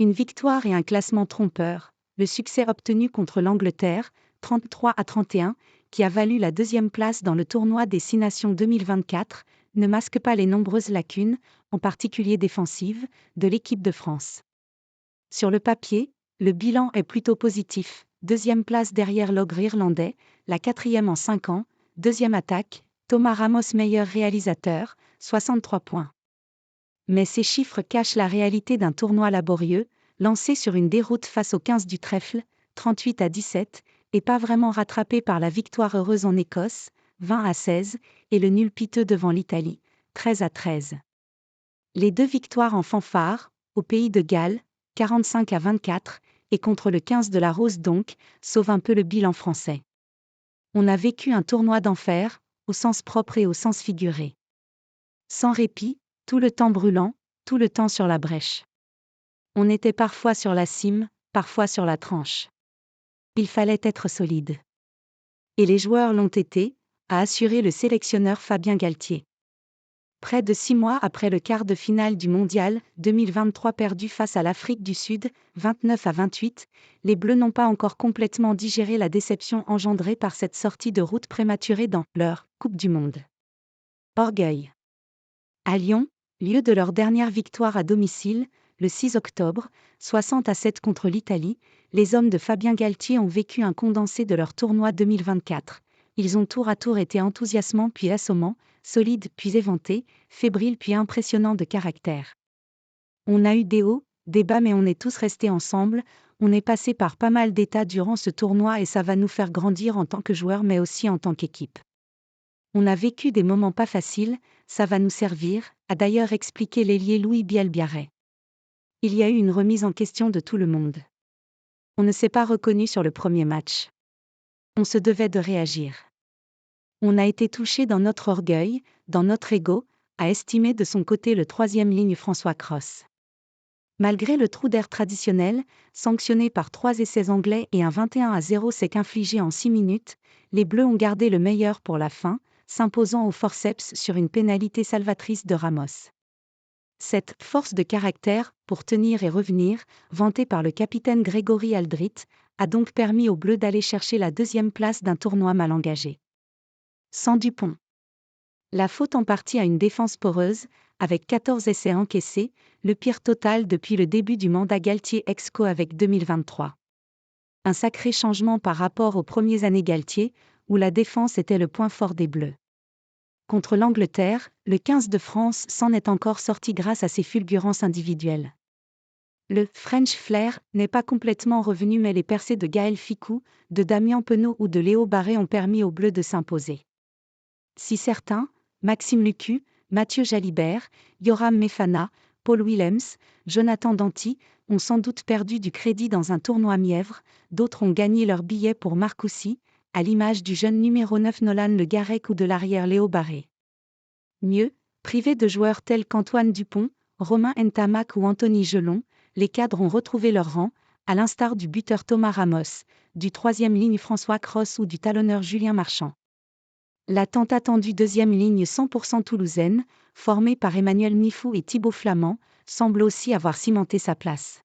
Une victoire et un classement trompeur, le succès obtenu contre l'Angleterre, 33-31, qui a valu la deuxième place dans le tournoi des 6 Nations 2024, ne masque pas les nombreuses lacunes, en particulier défensives, de l'équipe de France. Sur le papier, le bilan est plutôt positif, deuxième place derrière l'ogre irlandais, la quatrième en 5 ans, deuxième attaque, Thomas Ramos meilleur réalisateur, 63 points. Mais ces chiffres cachent la réalité d'un tournoi laborieux, lancé sur une déroute face aux 15 du trèfle, 38-17, et pas vraiment rattrapé par la victoire heureuse en Écosse, 20-16, et le nul piteux devant l'Italie, 13-13. Les 2 victoires en fanfare, au pays de Galles, 45-24, et contre le 15 de la Rose donc, sauvent un peu le bilan français. On a vécu un tournoi d'enfer, au sens propre et au sens figuré. Sans répit, tout le temps brûlant, tout le temps sur la brèche. On était parfois sur la cime, parfois sur la tranche. Il fallait être solide. Et les joueurs l'ont été, a assuré le sélectionneur Fabien Galtier. Près de 6 mois après le quart de finale du Mondial 2023 perdu face à l'Afrique du Sud, 29-28, les Bleus n'ont pas encore complètement digéré la déception engendrée par cette sortie de route prématurée dans leur Coupe du Monde. Orgueil. À Lyon, lieu de leur dernière victoire à domicile, le 6 octobre, 60-7 contre l'Italie, les hommes de Fabien Galtier ont vécu un condensé de leur tournoi 2024. Ils ont tour à tour été enthousiasmants puis assommants, solides puis éventés, fébriles puis impressionnants de caractère. On a eu des hauts, des bas mais on est tous restés ensemble, on est passé par pas mal d'états durant ce tournoi et ça va nous faire grandir en tant que joueurs mais aussi en tant qu'équipe. On a vécu des moments pas faciles, ça va nous servir, a d'ailleurs expliqué l'ailier Louis Bielbiarré. Il y a eu une remise en question de tout le monde. On ne s'est pas reconnu sur le premier match. On se devait de réagir. On a été touché dans notre orgueil, dans notre ego, a estimé de son côté le 3e ligne François Cros. Malgré le trou d'air traditionnel, sanctionné par 3 essais anglais et un 21-0 sec infligé en 6 minutes, les Bleus ont gardé le meilleur pour la fin, s'imposant au forceps sur une pénalité salvatrice de Ramos. Cette « force de caractère » pour tenir et revenir, vantée par le capitaine Grégory Aldrit, a donc permis aux Bleus d'aller chercher la 2e place d'un tournoi mal engagé. Sans Dupont. La faute en partie à une défense poreuse, avec 14 essais encaissés, le pire total depuis le début du mandat Galtier Exco avec 2023. Un sacré changement par rapport aux premières années Galtier, où la défense était le point fort des Bleus. Contre l'Angleterre, le 15 de France s'en est encore sorti grâce à ses fulgurances individuelles. Le « French Flair » n'est pas complètement revenu mais les percées de Gaël Fickou, de Damien Penaud ou de Léo Barré ont permis aux Bleus de s'imposer. Si certains, Maxime Lucu, Mathieu Jalibert, Yoram Mefana, Paul Willems, Jonathan Danty, ont sans doute perdu du crédit dans un tournoi mièvre, d'autres ont gagné leur billet pour Marcoussis, à l'image du jeune numéro 9 Nolan Le Garec ou de l'arrière Léo Barré. Mieux, privés de joueurs tels qu'Antoine Dupont, Romain Ntamak ou Anthony Gelon, les cadres ont retrouvé leur rang, à l'instar du buteur Thomas Ramos, du 3e ligne François Cros ou du talonneur Julien Marchand. La tant attendue 2e ligne 100% toulousaine, formée par Emmanuel Mifou et Thibaut Flamand, semble aussi avoir cimenté sa place.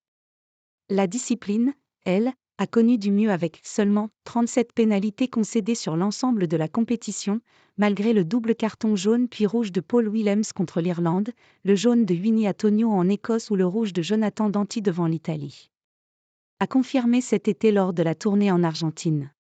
La discipline, elle, a connu du mieux avec seulement 37 pénalités concédées sur l'ensemble de la compétition, malgré le double carton jaune puis rouge de Paul Willems contre l'Irlande, le jaune de Winnie Atonio en Écosse ou le rouge de Jonathan Danty devant l'Italie. A confirmé cet été lors de la tournée en Argentine.